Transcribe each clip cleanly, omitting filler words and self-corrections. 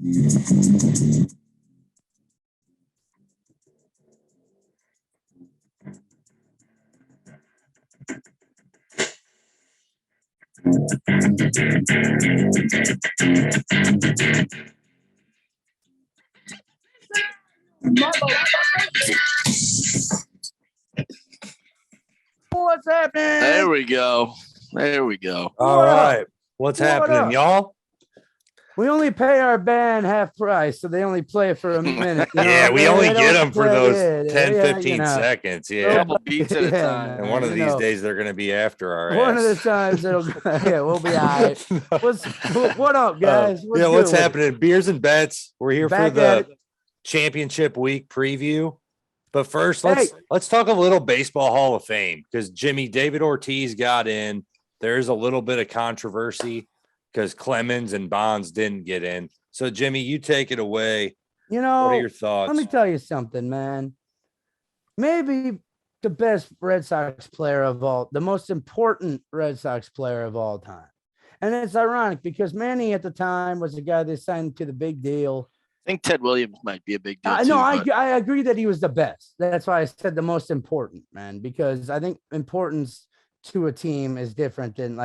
What's happening? There we go. All right. What's happening, y'all? We only pay our band half price, so they only play for a minute. Yeah, we only get them for those 10, 15 seconds. Yeah. Couple beats at a time. And one of these days, they're going to be after our One ass. of the times, we'll be all right. What up, guys? What's happening? Beers and Bets. We're here Back for the championship week preview. But first, let's talk a little baseball Hall of Fame, because David Ortiz got in. There's a little bit of controversy because Clemens and Bonds didn't get in. So, Jimmy, you take it away. What are your thoughts? Let me tell you something, man. Maybe the best Red Sox player the most important Red Sox player of all time. And it's ironic because Manny at the time was the guy they signed to the big deal. I think Ted Williams might be a big deal. I agree that he was the best. That's why I said the most important, man, because I think importance to a team is different than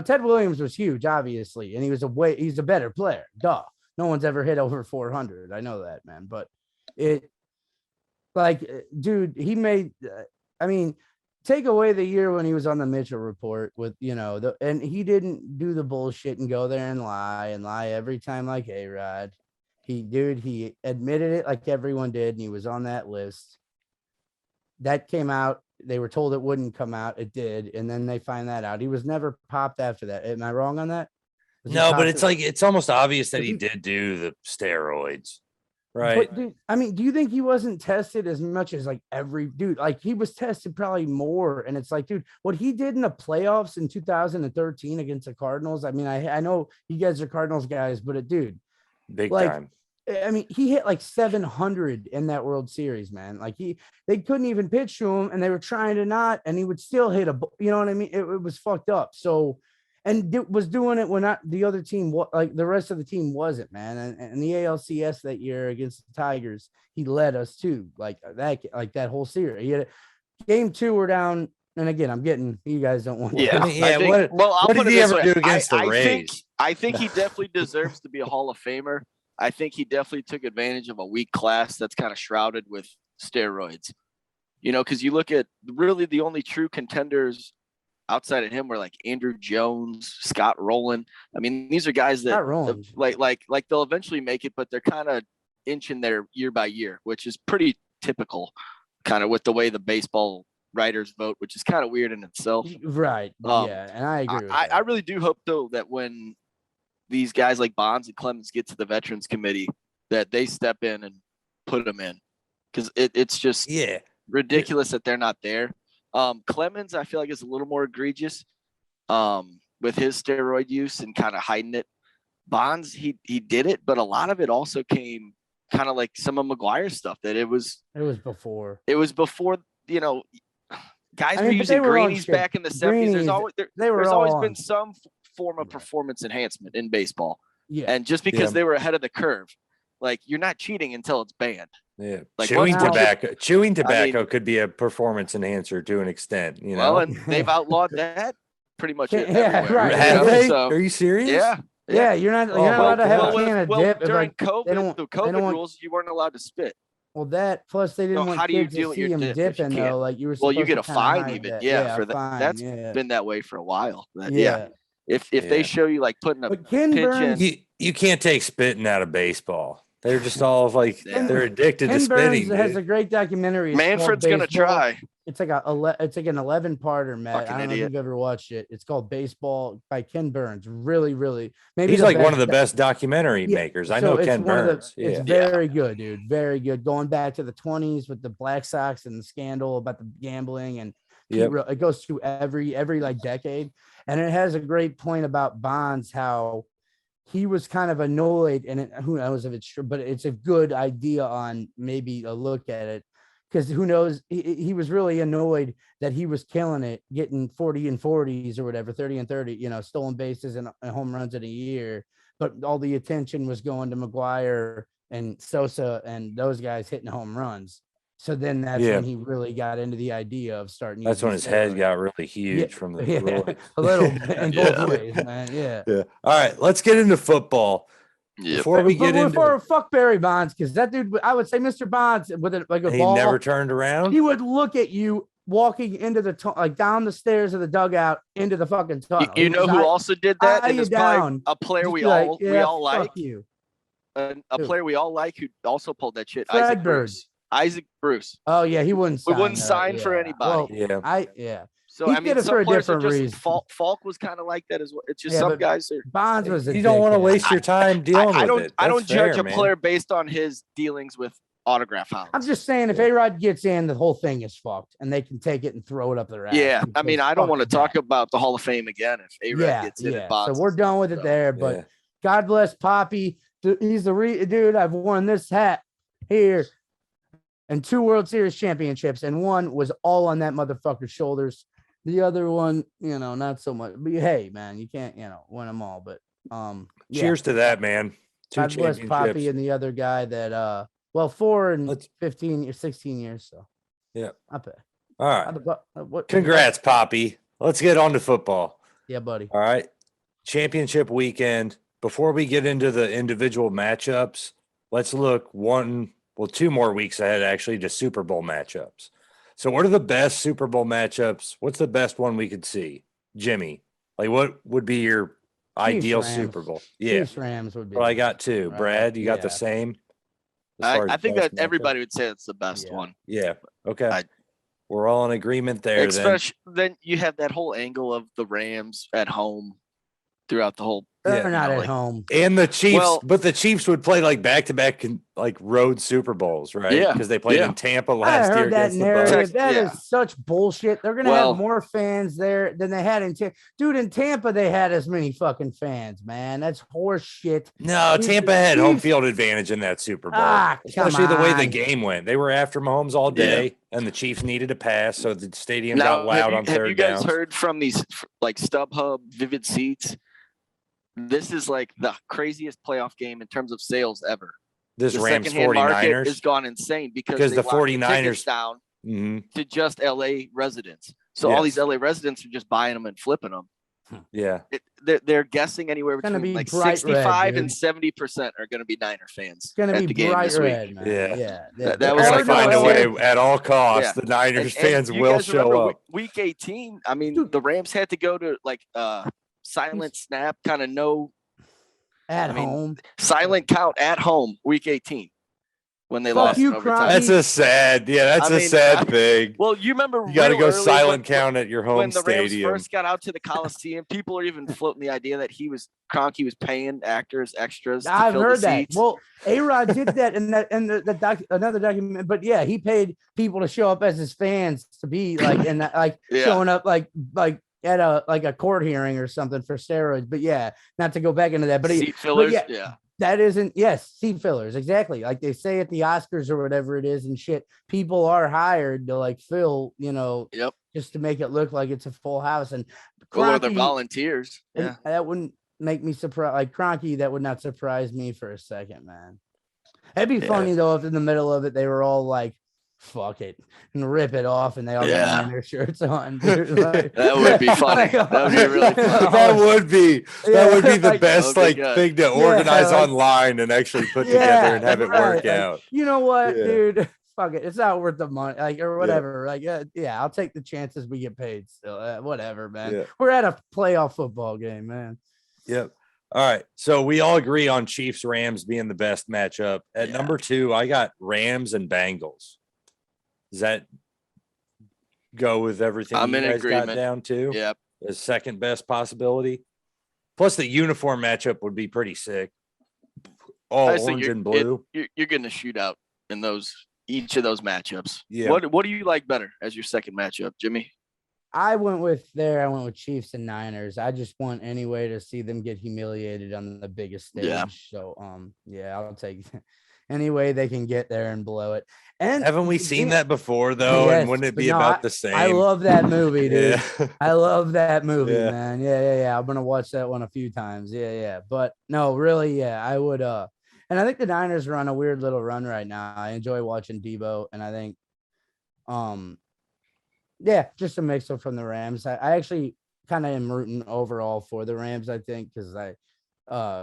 Ted Williams was huge, obviously, and he's a better player. Duh. No one's ever hit over 400. I know that, man. But dude, he made. Take away the year when he was on the Mitchell Report with and he didn't do the bullshit and go there and lie every time like A-Rod. He admitted it like everyone did, and he was on that list. That came out. They were told it wouldn't come out. It did, and then they find that out. He was never popped after that. Am I wrong on that? No, but it's almost obvious that he did do the steroids, right? But dude, do you think he wasn't tested as much as every dude? He was tested probably more, and it's dude, what he did in the playoffs in 2013 against the Cardinals. I know you guys are Cardinals guys, but dude, big time. He hit 700 in that World Series, man. They couldn't even pitch to him, and they were trying to not, and he would still hit you know what I mean? It was fucked up. So, and was doing it when the other team, the rest of the team wasn't, man. And the ALCS that year against the Tigers, he led us too, that whole series. He had game 2, we're down, and again, I'm getting you guys don't want. Yeah, what did he ever do against the Rays? I think he definitely deserves to be a Hall of Famer. I think he definitely took advantage of a weak class that's kind of shrouded with steroids, because you look at really the only true contenders outside of him were Andrew Jones, Scott Rowland. These are guys that they'll eventually make it, but they're kind of inching there year by year, which is pretty typical kind of with the way the baseball writers vote, which is kind of weird in itself. Right. Yeah. And I agree with that. I really do hope though that when these guys like Bonds and Clemens get to the Veterans Committee, that they step in and put them in, because it's just ridiculous that they're not there. Clemens, I feel is a little more egregious with his steroid use and kind of hiding it. Bonds, he did it, but a lot of it also came kind of like some of McGuire's stuff. That it was before. Guys were using greenies back in the 70s. There's always been some form of performance enhancement in baseball. Yeah. And just because they were ahead of the curve, you're not cheating until it's banned. Yeah. Chewing tobacco could be a performance enhancer to an extent, Well, and they've outlawed that pretty much everywhere. Right. Have they? Are you serious? Yeah. Yeah, you're not allowed to have a can of dip. During COVID, the COVID rules, you weren't allowed to spit. Well, that plus they didn't want kids to see him dipping though. You were you get a fine even. For that. That's been that way for a while. If they show you putting a pinch in, you can't take spitting out of baseball. They're just all they're addicted to spitting. It has a great documentary. Manfred's gonna try. It's an 11-parter, Matt. I don't know if you've ever watched it. It's called Baseball by Ken Burns. Really, really. Maybe he's one of the best documentary makers. I know Ken Burns. It's very good, dude. Very good. Going back to the 20s with the Black Sox and the scandal about the gambling, and it goes through every decade. And it has a great point about Bonds, how he was kind of annoyed, and who knows if it's true, but it's a good idea on maybe a look at it. Because who knows, he was really annoyed that he was killing it, getting 40 and 40s or whatever, 30 and 30, stolen bases and home runs in a year. but all the attention was going to McGuire and Sosa and those guys hitting home runs. So then that's when he really got into the idea of starting. That's when his head got really huge from the steroids. A little bit in both ways, man. Yeah. All right, let's get into football. Yep. Before we get into fuck Barry Bonds, because that dude, I would say Mr. Bonds with a ball. He never turned around. He would look at you walking into the down the stairs of the dugout into the fucking tunnel. You know who also did that? And it's probably a player we all like. You. A player we all like who also pulled that shit. Fred Isaac Bruce. Oh yeah, he wouldn't. We wouldn't sign for anybody. Well, So I mean, some players are just Falk was kind of like that as well. It's just some guys are. Bonds was. You don't want to waste your time dealing with it. I don't judge a player based on his dealings with autograph hounds. I'm just saying, if A-Rod gets in, the whole thing is fucked, and they can take it and throw it up their ass. Yeah, I mean, I don't want to talk about the Hall of Fame again if A-Rod gets in. Yeah. So we're done with it there. But God bless Papi. He's the dude. I've worn this hat here. And 2 World Series championships, and one was all on that motherfucker's shoulders. The other one, not so much. But hey, man, you can't, win them all. But cheers to that, man. 2 God bless Papi and the other guy that 4 and 15 or 16 years. So not bad. All right. Congrats, Papi. Let's get on to football. Yeah, buddy. All right. Championship weekend. Before we get into the individual matchups, let's look 2 more weeks ahead, actually, to Super Bowl matchups. So what are the best Super Bowl matchups? What's the best one we could see? Jimmy, like what would be your ideal Super Bowl? Yeah. Chiefs Rams would be. Well, I got 2. Brad, you got the same? I think that everybody would say it's the best one. Yeah. Okay. We're all in agreement there. Especially then you have that whole angle of the Rams at home throughout the whole. They're not at home. And the Chiefs, but the Chiefs would play like back-to-back road Super Bowls, right? Yeah. Because they played in Tampa last year against the Bucs. That is such bullshit. They're going to have more fans there than they had in Tampa. Dude, in Tampa, they had as many fucking fans, man. That's horse shit. No, Tampa had home field advantage in that Super Bowl. Especially the way the game went. They were after Mahomes all day, and the Chiefs needed a pass, so the stadium got loud on third down. Have you guys heard from these like StubHub Vivid Seats? This is like the craziest playoff game in terms of sales ever. This the Rams 49ers market has gone insane because the 49ers down to just LA residents. So all these LA residents are just buying them and flipping them. Yeah. They're guessing anywhere between like 65 and 70% are going to be Niner fans. It's going to be bright red, man. Yeah. That was going to find a way at all costs. The Niners fans will show up. Week 18, I mean, the Rams had to go to like silent snap, kind of home, silent count at home, week 18 when they lost. That's a sad thing. Well, you remember you got to go silent count at your home when the stadium. Rams first got out to the Coliseum. People are even floating the idea that Kroenke was paying actors extras. I've heard that. Well, A-Rod did that in another document, but yeah, he paid people to show up as his fans to be like showing up like at a court hearing or something for steroids. But yeah, not to go back into that, but seat fillers. That isn't, seat fillers. Exactly. Like they say at the Oscars or whatever it is and shit, people are hired to like fill, just to make it look like it's a full house. And or they're volunteers. Yeah. That wouldn't make me surprised. Like Kroenke, that would not surprise me for a second, man. It'd be funny though, if in the middle of it, they were all like, fuck it and rip it off and they all got their shirts on. Like, that would be funny. That would be really funny. That would be the best thing to organize online and actually put together and have it work out. You know what, dude? Fuck it. It's not worth the money, like, or whatever. Like, I'll take the chances we get paid still. Whatever, man. We're at a playoff football game, man. Yep. All right. So we all agree on Chiefs Rams being the best matchup. At number 2, I got Rams and Bengals. Does that go with everything I'm you in guys agreement. got down to? Yep. The second best possibility. Plus the uniform matchup would be pretty sick. All orange and blue. You're getting a shootout in each of those matchups. Yeah. What do you like better as your second matchup, Jimmy? I went with Chiefs and Niners. I just want any way to see them get humiliated on the biggest stage. Yeah. So I'll take any way they can get there and blow it. And haven't we seen that before though? Yes, and wouldn't it but be no, about the same? I love that movie, dude. Yeah. I love that movie, Yeah. man. Yeah. I'm gonna watch that one a few times. Yeah. But no, really, I would and I think the Niners are on a weird little run right now. I enjoy watching Debo, and I think just a mix up from the Rams. I actually kind of am rooting overall for the Rams, I think, because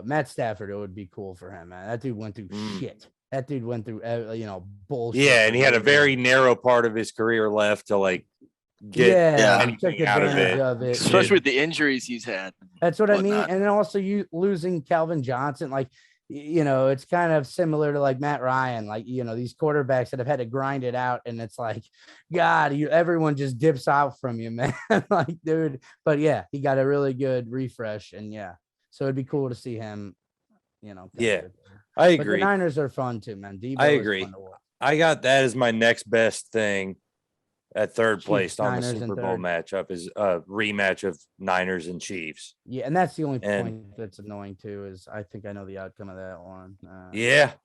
Matt Stafford, it would be cool for him, man. That dude went through shit. That dude went through bullshit. Yeah, and he had a very narrow part of his career left to like get anything out of it. Especially with the injuries he's had. That's what I mean. And then also you losing Calvin Johnson, like, it's kind of similar to like Matt Ryan, like, these quarterbacks that have had to grind it out, and it's like, God, everyone just dips out from you, man. Like, dude, but yeah, he got a really good refresh, and so it'd be cool to see him, I agree. But the Niners are fun too, man. Debo I agree. I got that as my next best thing at third place on the Super Bowl matchup is a rematch of Niners and Chiefs. Yeah, and that's the only point that's annoying too, is I think I know the outcome of that one.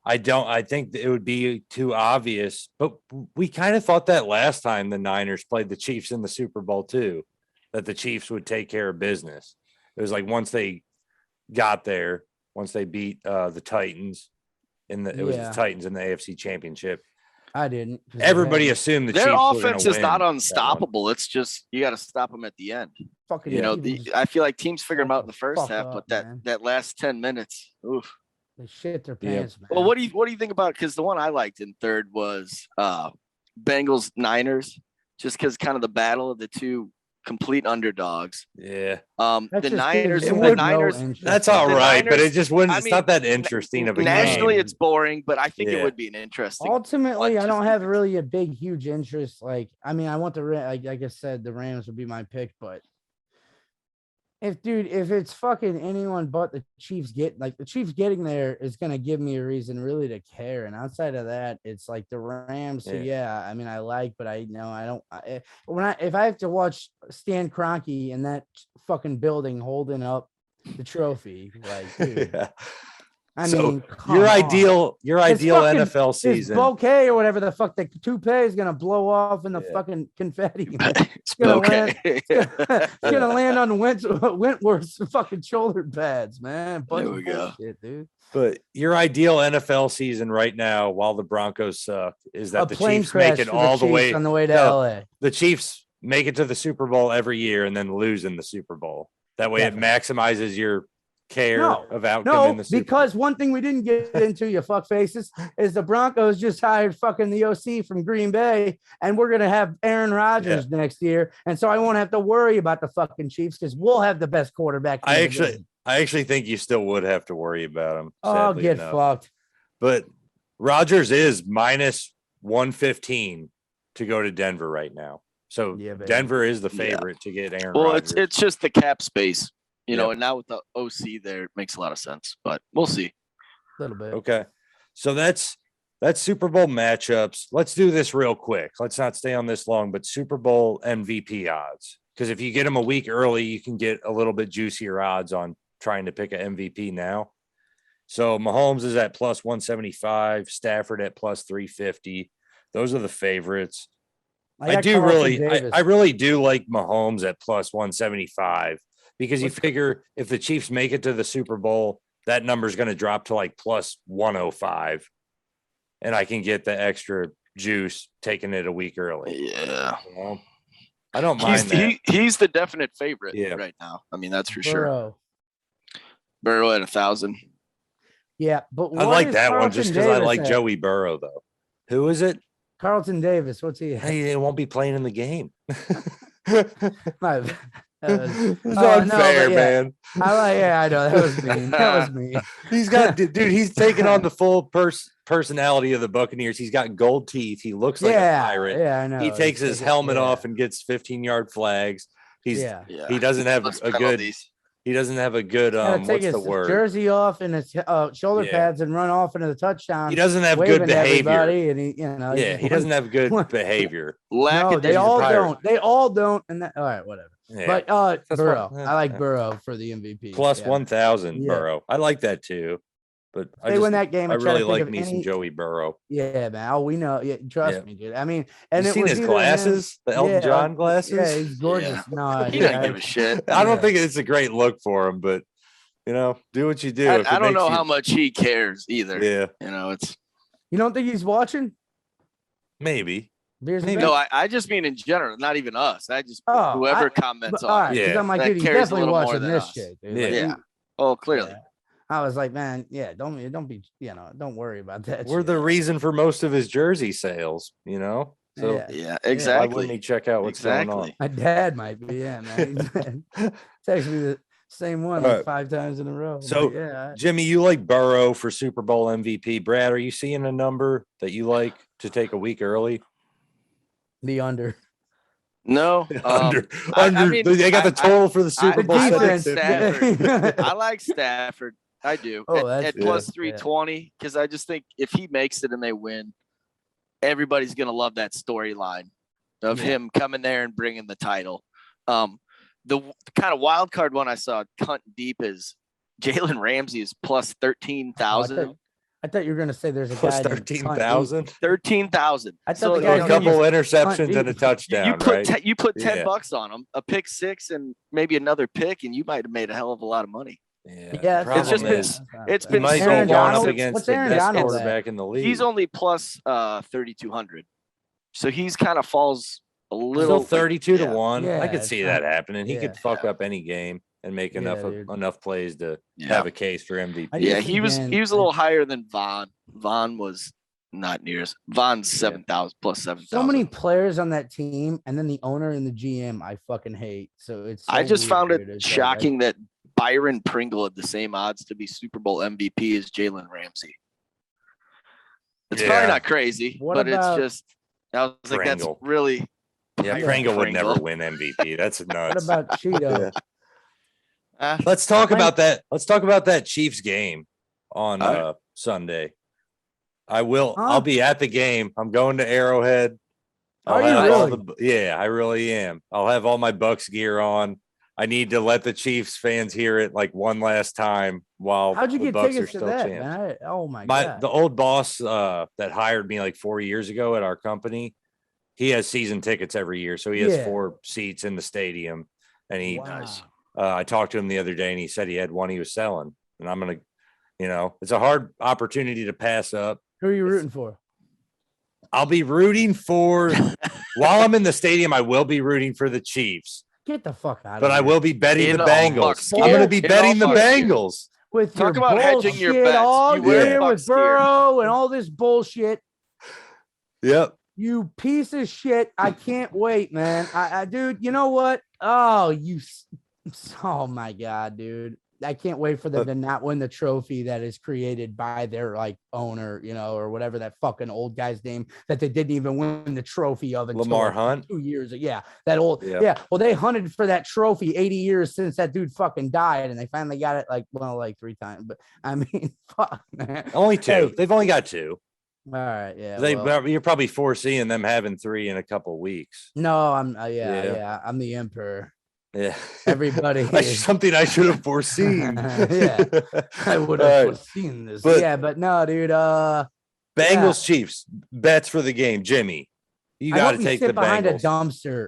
I think it would be too obvious, but we kind of thought that last time the Niners played the Chiefs in the Super Bowl too, that the Chiefs would take care of business. It was like once they got there, once they beat the Titans it was the Titans in the AFC Championship. I didn't. Everybody assumed the their Chiefs offense is not unstoppable. It's just you got to stop them at the end. I feel like teams figure them out in the first half, but that last 10 minutes, oof. They shit their pants, man. Well, what do you think about? Because the one I liked in third was Bengals Niners, just because kind of the battle of the two complete underdogs. Yeah. The Niners. That's all right, but it just wouldn't. It's not that interesting of a nationally. game. It's boring, but I think it would be an interesting. Ultimately, I don't have really a big, huge interest. Like, I mean, I want like I said, the Rams would be my pick, but if it's fucking anyone but the Chiefs the Chiefs getting there is gonna give me a reason really to care. And outside of that, it's like the Rams. So I mean, I like, but I know I don't. If I have to watch Stan Kroenke in that fucking building holding up the trophy, like, dude. I mean, your ideal NFL season. Bouquet or whatever the fuck, the toupee is gonna blow off in the fucking confetti. It's gonna land on Wentworth's fucking shoulder pads, man. There we go, shit, dude. But your ideal NFL season right now, while the Broncos suck, is that the Chiefs make it all the way on the way to LA. The Chiefs make it to the Super Bowl every year and then lose in the Super Bowl. That way, it maximizes your of outcome in the Super because one thing we didn't get into, you fuck faces, is the Broncos just hired fucking the OC from Green Bay, and we're gonna have Aaron Rodgers next year, and so I won't have to worry about the fucking Chiefs because we'll have the best quarterback. I actually think you still would have to worry about him. Oh, get fucked. But Rodgers is minus 115 to go to Denver right now, so Denver is the favorite to get Aaron. Well, Rodgers. it's just the cap space. And now with the OC there, it makes a lot of sense, but we'll see. A little bit. Okay. So that's Super Bowl matchups. Let's do this real quick. Let's not stay on this long, but Super Bowl MVP odds. Because if you get them a week early, you can get a little bit juicier odds on trying to pick an MVP now. So Mahomes is at plus 175, Stafford at plus 350. Those are the favorites. I really do like Mahomes at plus 175. Because you figure if the Chiefs make it to the Super Bowl, that number is going to drop to like plus 105. And I can get the extra juice taking it a week early. Yeah. I don't mind that. He's the definite favorite right now. I mean, that's for sure. Burrow at 1,000. Yeah, but I like that one just because I like Joey Burrow, though. Who is it? Carlton Davis. What's he? Hey, they won't be playing in the game. It's unfair, man. I know that was mean. That was mean. He's taking on the full personality of the Buccaneers. He's got gold teeth. He looks like a pirate. Yeah, I know. He takes his helmet off and gets 15-yard flags. He doesn't have He doesn't have a good Gotta take what's his the word? jersey off and his shoulder Yeah. pads and run off into the touchdown. He doesn't have waving good to behavior. everybody, and he, you know, Yeah, he doesn't have good behavior. No, they Lackadaisical. all pirate. don't. They all don't. And that, all right, whatever. Yeah. But That's Burrow, fine. I like Yeah. Burrow for the MVP. Plus Yeah. 1,000 Yeah. Burrow. I like that too. But They win that game. I and try to really think like of me some any- Joey Burrow. Yeah, man. Oh, we know. Yeah, trust Yeah. me, dude. I mean, and You it seen was his either him- glasses? The Elton John Yeah, glasses? he's gorgeous. Yeah. No, He dude, doesn't give a shit. I don't Yeah. think it's a great look for him, but do what you do. If I it don't makes know you- how much he cares either. Yeah, It's You don't think he's watching? maybe. Beers and Maybe. Bets? no. I just mean in general, not even us. I just Oh, whoever comments But, on. all it. right, because Yeah. I'm like, That dude, he's carries a definitely little more watching than this us. shit. Dude. Yeah. Like, Yeah. Oh, clearly. yeah. I was like, man, yeah, don't be, don't worry about that. We're shit. the reason for most of his jersey sales, So Yeah. Yeah, why exactly. wouldn't he check out what's going on? My dad might be, yeah, man. Text me the same one All like right. 5 times in a row. So, But yeah, Jimmy, you like Burrow for Super Bowl MVP. Brad, are you seeing a number that you like to take a week early? the under. No. Under, I mean, they got the total for the Super Bowl. I like defense. Stafford. I like Stafford. I do. Oh, at that's plus good. 320, because I just think if he makes it and they win, everybody's gonna love that storyline of him coming there and bringing the title. The kind of wild card one I saw cut deep is Jalen Ramsey is plus 13,000. I thought you were gonna say there's a Plus guy named Cunt 13,000 Deep. 13,000. I thought the for guy's a name couple was interceptions and a Deep. touchdown, you put right? you put 10 Yeah. bucks on him, a pick six and maybe another pick, and you might have made a hell of a lot of money. Yeah, Yeah, the it's just problem been- is it's he been might so be Aaron going up Donald? against What's the Aaron best Donald at? quarterback in the league. He's only plus 3,200, so he's kind of falls a Still little 32 to yeah. 1. I Yeah, could it's see not- that happening. He could yeah. fuck up any game and make Yeah, dude. enough plays to Yeah. have a case for MVP. I Yeah, just he was again, a little higher than Vaughn. Vaughn was not near as Vaughn's 7,000 plus 7,000. so many players on that team, and then the owner and the GM I fucking hate. So it's. I so just weird, found dude. it It's like, shocking that Byron Pringle had the same odds to be Super Bowl MVP as Jalen Ramsey. It's Yeah. probably not crazy, What but about- it's just I was like, that's Pringle. really Yeah, Byron Pringle would never Pringle. win MVP. That's What nuts. about Cheeto? Let's talk Mike- about that. Let's talk about that Chiefs game on All right. Sunday. I will. Huh? I'll be at the game. I'm going to Arrowhead. Are you have all really? yeah, I really am. I'll have all my Bucks gear on. I need to let the Chiefs fans hear it like one last time while How'd you the get Bucks are tickets to still that, champs. man? Oh my god! The old boss that hired me like 4 years ago at our company, he has season tickets every year, so he has Yeah. 4 seats in the stadium. And he, Wow. I talked to him the other day, and he said he had one he was selling. And I'm gonna, it's a hard opportunity to pass up. Who are you rooting for? I'll be rooting for while I'm in the stadium. I will be rooting for the Chiefs, Get the fuck out of but here! I will be betting In the all Bengals. Bucks I'm going to gear. be In betting all the Bucks gear. Bengals. with Talk your about hedging your bullshit, bets. all You wear year Bucks with gear. Burrow and all this bullshit. Yep. You piece of shit! I can't wait, man. I dude, you know what? Oh, oh my god, dude! I can't wait for them to not win the trophy that is created by their like owner, or whatever that fucking old guy's name that they didn't even win the trophy of until Lamar like, Hunt. 2 years. Yeah, that old. Yeah. Yeah. Well, they hunted for that trophy 80 years since that dude fucking died, and they finally got it like 3 times. But I mean, fuck, man. Only 2. Hey. They've only got 2. All right, yeah. well, You're probably foreseeing them having 3 in a couple weeks. no, I'm Yeah. yeah, I'm the emperor. Yeah. Everybody is. Something I should have foreseen. Yeah. I would All have right. foreseen this. But- Yeah, but no, dude. Bengals Chiefs bets for the game. Jimmy, you I got hope to you take sit the behind a Bengals.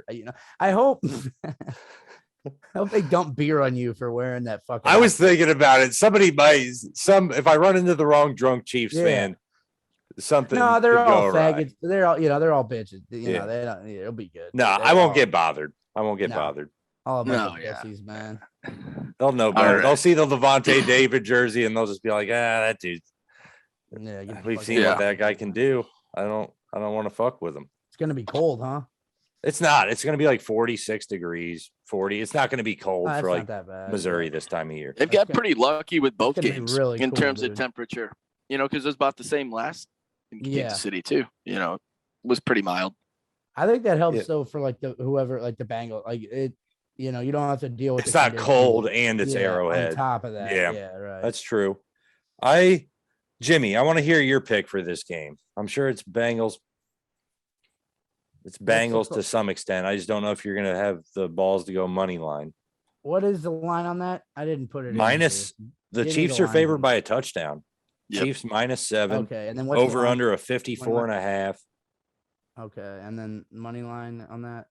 dumpster. I hope. I hope they dump beer on you for wearing that fucking. I was outfit. thinking about it. Somebody might if I run into the wrong drunk Chiefs Yeah. fan, something. No, they're could go all awry. faggots. They're all, they're all bitches. Yeah. They don't. Yeah, it'll be good. No, They're I won't all- get bothered. I won't get No. bothered. all No, about the yeah. pussies, man. They'll know better. right. They'll see the Levante David jersey and they'll just be like, that dude. Yeah, get the We've fuck seen out. what that guy can do. I don't want to fuck with him. It's gonna be cold, huh? It's not. It's going to be like 46 degrees, 40. It's not going to be cold Oh, that's for not like that bad. Missouri this time of year. They've That's got gonna- pretty lucky with both gonna be games really in cool, terms dude. of temperature. Because it was about the same last in Kansas Yeah. City too. It was pretty mild. I think that helps Yeah. though for like the whoever like the Bengals like it. You know, you don't have to deal with It's not cold and it's Arrowhead. On top of that. Yeah, right. That's true. Jimmy, I want to hear your pick for this game. I'm sure it's Bengals. It's Bengals to some extent. I just don't know if you're going to have the balls to go money line. What is the line on that? I didn't put it minus. The Chiefs are favored by a touchdown. Yep. Chiefs -7. Okay, and then what's over under a 54.5. Okay, and then money line on that.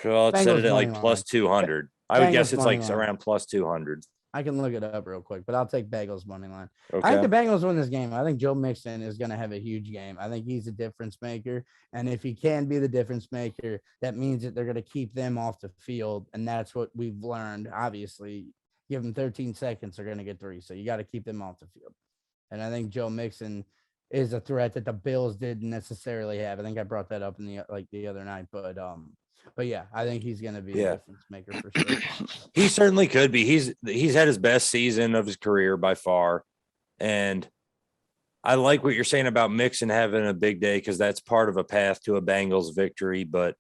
So let's set it at like plus 200. I would guess it's like around plus 200. I can look it up real quick, but I'll take Bengals money line. Okay. I think the Bengals win this game. I think Joe Mixon is going to have a huge game. I think he's a difference maker. And if he can be the difference maker, that means that they're going to keep them off the field. And that's what we've learned. Obviously, give them 13 seconds, they're going to get 3. So you got to keep them off the field. And I think Joe Mixon is a threat that the Bills didn't necessarily have. I think I brought that up in the other night, but yeah, I think he's going to be a difference maker for sure. He certainly could be. He's had his best season of his career by far. And I like what you're saying about Mixon having a big day because that's part of a path to a Bengals victory. But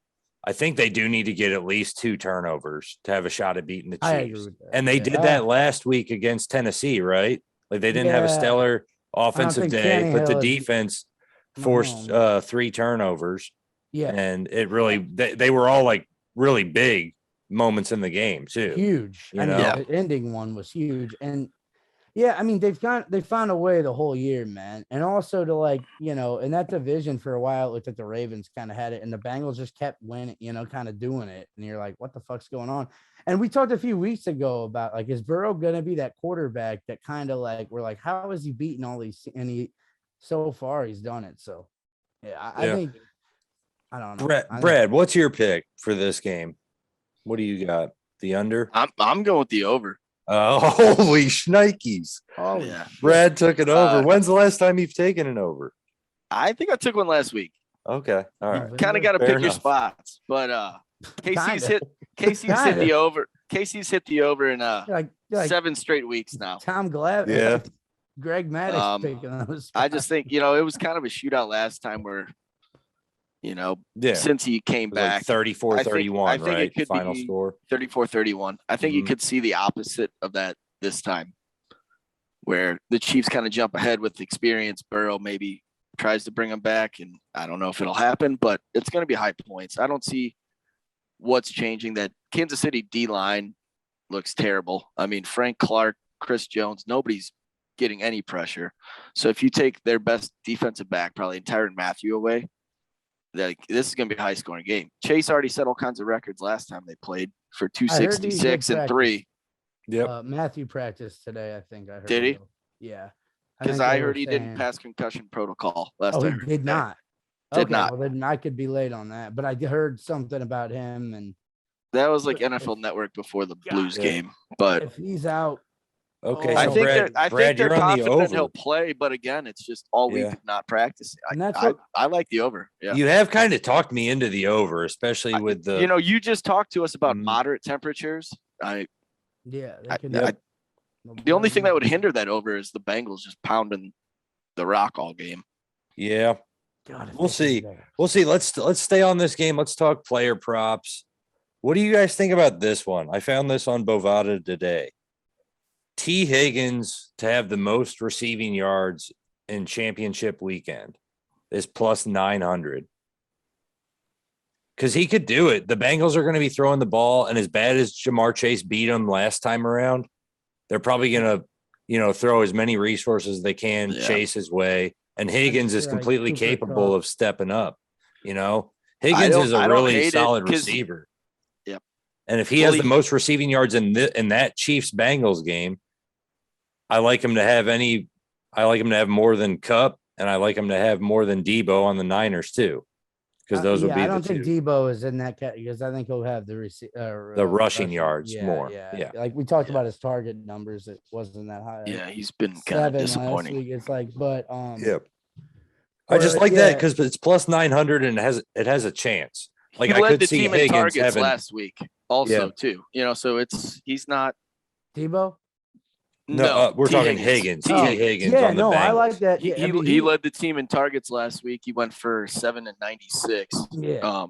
I think they do need to get at least 2 turnovers to have a shot at beating the Chiefs. I agree with that. And they did that last week against Tennessee, right? Like they didn't have a stellar offensive day, but the defense forced 3 turnovers. Yeah. And it really, they were all like really big moments in the game too. Huge. The ending one was huge. And yeah, I mean, they found a way the whole year, man. And also to in that division for a while, it looked like the Ravens kind of had it and the Bengals just kept winning, kind of doing it. And you're like, what the fuck's going on? And we talked a few weeks ago about is Burrow going to be that quarterback that kind of we're like, how is he beating all these? And so far he's done it. So I think, I don't know. Brad, what's your pick for this game? What do you got? The under? I'm going with the over. Holy shnikes. Oh, yeah. Brad took it over. When's the last time you've taken an over? I think I took one last week. Okay. All right. Kind of got to pick your spots. But Casey's hit the over. Casey's hit the over in 7 straight weeks now. Tom Glad. Yeah. Greg Maddox picking those spots. I just think, it was kind of a shootout last time where since he came back, 34-31, right? Final score 34-31. I think you could see the opposite of that this time, where the Chiefs kind of jump ahead with experience. Burrow maybe tries to bring him back, and I don't know if it'll happen, but it's going to be high points. I don't see what's changing. That Kansas City D-line looks terrible. I mean, Frank Clark, Chris Jones, nobody's getting any pressure. So if you take their best defensive back, probably Tyrann Mathieu, away, this is going to be a high scoring game. Chase already set all kinds of records last time they played for 266 and 3. Yep. Matthew practiced today, I think. I heard. Did he? Yeah. Because I heard he didn't pass concussion protocol last time. He did not. Did not. Well, then I could be late on that, but I heard something about him, and that was like NFL Network before the Blues game. But if he's out, okay. I So think Brad, they're you're on the confident over. he'll play, but again, it's just all week of not practicing. I like the over. Yeah. You have kind of talked me into the over, especially with the. You just talked to us about moderate temperatures. the only thing that would hinder that over is the Bengals just pounding the rock all game. Yeah. God, we'll see. We'll see. Let's stay on this game. Let's talk player props. What do you guys think about this one? I found this on Bovada today. T. Higgins to have the most receiving yards in championship weekend is plus 900. Because he could do it. The Bengals are going to be throwing the ball, and as bad as Jamar Chase beat them last time around, they're probably going to, throw as many resources as they can, chase his way. And Higgins is completely capable of stepping up. Higgins is a really solid receiver. Yep. And if he has the most receiving yards in that Chiefs Bengals game, I like him to have more than Cup, and I like him to have more than Debo on the Niners too. Because those would be. I don't think Debo is in that category because I think he'll have the rushing yards more. Yeah. Like we talked about his target numbers, it wasn't that high. Yeah, he's been kind of disappointing. It's like, but I just like that because it's plus 900 and it has a chance. Like he I could the see team Higgins in targets having last week also too. So he's not Debo. No, we're talking Higgins. T. Higgins on the Bengals. I like that. He led the team in targets last week. He went for 7 and 96. Yeah.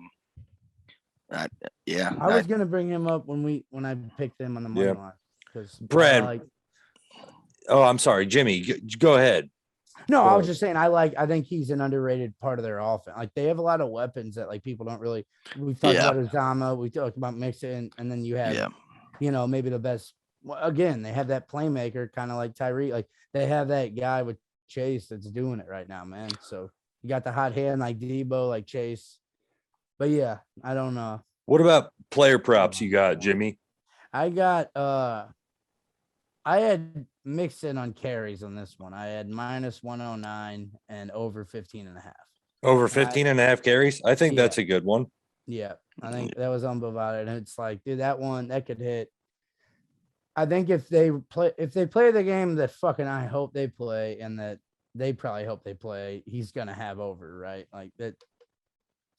Yeah. I was gonna bring him up when I picked him on the money line because Brad. Oh, I'm sorry, Jimmy. Go ahead. No, I was just saying I think he's an underrated part of their offense. Like they have a lot of weapons that like people don't really. We've talked about Uzama, we talked about Mixon, and then you have, maybe the best. Well, again, they have that playmaker, kind of like Tyreek. Like they have that guy with Chase that's doing it right now, man. So you got the hot hand like Debo, like Chase. But yeah, I don't know. What about player props you got, Jimmy? I got I had Mixon on carries on this one. I had -109 and over 15.5. Over 15.5 carries? I think that's a good one. Yeah, I think that was unbelievable. And it's like, dude, that could hit. I think if they play the game that fucking I hope they play and that they probably hope they play, he's gonna have over, right? Like that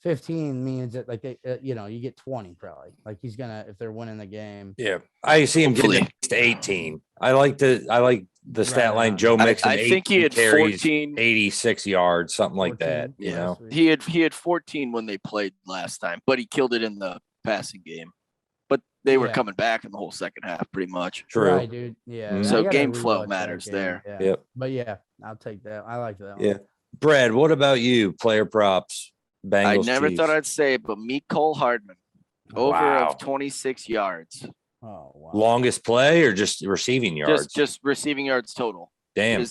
15 means that like you get 20 probably. Like he's gonna, if they're winning the game. Yeah, I see him getting at least 18. I like the stat line. Joe Mixon. I think he had carries, 14, 86 yards, something like that. You know, he had 14 when they played last time, but he killed it in the passing game. But they were coming back in the whole second half, pretty much. True, right, dude. Yeah. Mm-hmm. So game flow matters there. Yeah. Yep. But yeah, I'll take that. I like that one. Yeah. Brad, what about you? Player props. Bengals, I never Chiefs. thought I'd say it, but Mecole Hardman over of 26 yards. Oh wow. Longest play or just receiving yards? Just receiving yards total. Damn.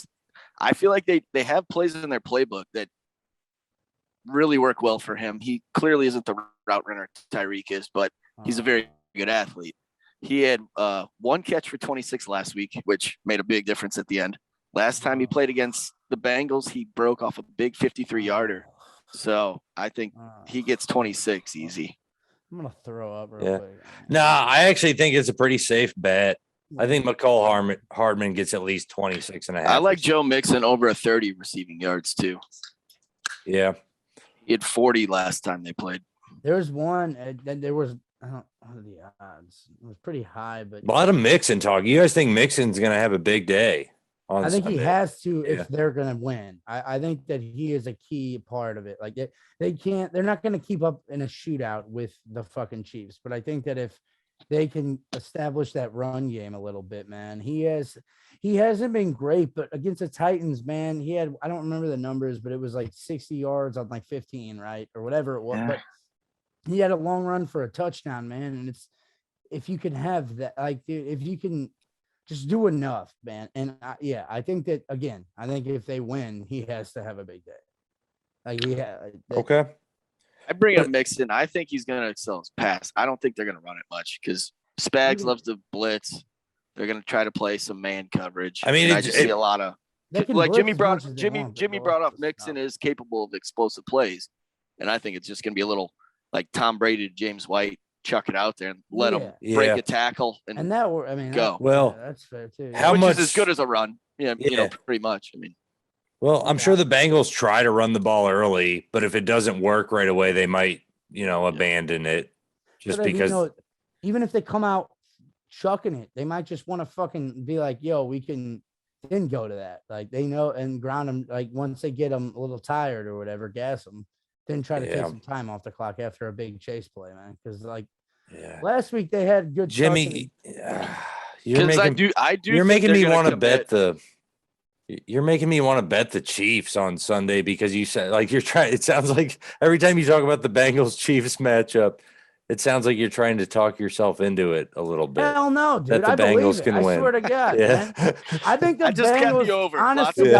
I feel like they have plays in their playbook that really work well for him. He clearly isn't the route runner Tyreek is, but he's a very good athlete. He had one catch for 26 last week, which made a big difference at the end. Last time he played against the Bengals, he broke off a big 53-yarder. So I think he gets 26 easy. I'm gonna throw up real quick. Nah, I actually think it's a pretty safe bet. I think Mecole Hardman gets at least 26.5. I like Joe Mixon over a 30 receiving yards too. Yeah. He had 40 last time they played. There was one. There was. I don't know the odds. It was pretty high, but a lot of Mixon talk. You guys think Mixon's gonna have a big day? I think Sunday. he has to if they're gonna win. I think that he is a key part of it. Like they're not gonna keep up in a shootout with the fucking Chiefs. But I think that if they can establish that run game a little bit, man, he hasn't been great, but against the Titans, man, he had, I don't remember the numbers, but it was like 60 yards on like 15, right? Or whatever it was. Yeah. But he had a long run for a touchdown, man. And it's, if you can have that, like, if you can just do enough, man. And I think that, again, I think if they win, he has to have a big day. Like, okay. I bring up Mixon. I think he's going to excel his pass. I don't think they're going to run it much because Spags loves to blitz. They're going to try to play some man coverage. I mean, I just see a lot of, like Jimmy brought up, Mixon is capable of explosive plays. And I think it's just going to be a little like Tom Brady to James White, chuck it out there and let him break a tackle and that, I mean, go. Well, that's fair too. How Which much is as good as a run? Yeah, you know, pretty much. I mean, well, I'm sure the Bengals try to run the ball early, but if it doesn't work right away, they might, abandon it just because. Even if they come out chucking it, they might just want to fucking be like, yo, we can then go to that. Like they know and ground them. Like once they get them a little tired or whatever, gas them, then try to take some time off the clock after a big chase play, man. Because last week they had good Jimmy. You're making me want to bet You're making me want to bet the Chiefs on Sunday because you said like you're trying. It sounds like every time you talk about the Bengals Chiefs matchup, it sounds like you're trying to talk yourself into it a little bit. Hell no, dude. That the Bengals can win. I swear to God, man. I think the Bengals, honestly,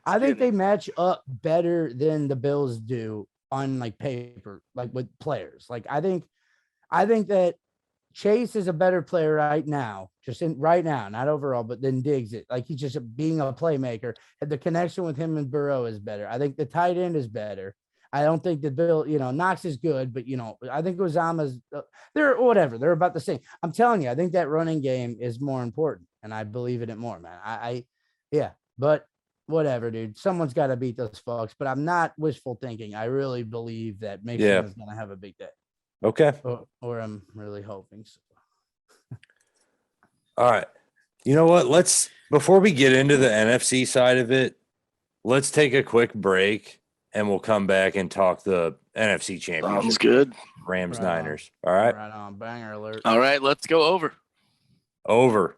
I think they match up better than the Bills do on like paper, like with players. Like I think that Chase is a better player right now, right now, not overall, but then Diggs it. Like he's just being a playmaker. And the connection with him and Burrow is better. I think the tight end is better. I don't think the Bill, Knox is good, but I think Uzama's they're whatever. They're about the same. I'm telling you, I think that running game is more important, and I believe in it more, man. But whatever, dude. Someone's got to beat those folks, but I'm not wishful thinking. I really believe that Mason is going to have a big day. Okay. Or I'm really hoping so. All right. You know what? Before we get into the NFC side of it, let's take a quick break and we'll come back and talk the NFC Championship. Sounds good. Rams Right on. Niners. All right. Right on. Banger alert. All right, let's go over. Over.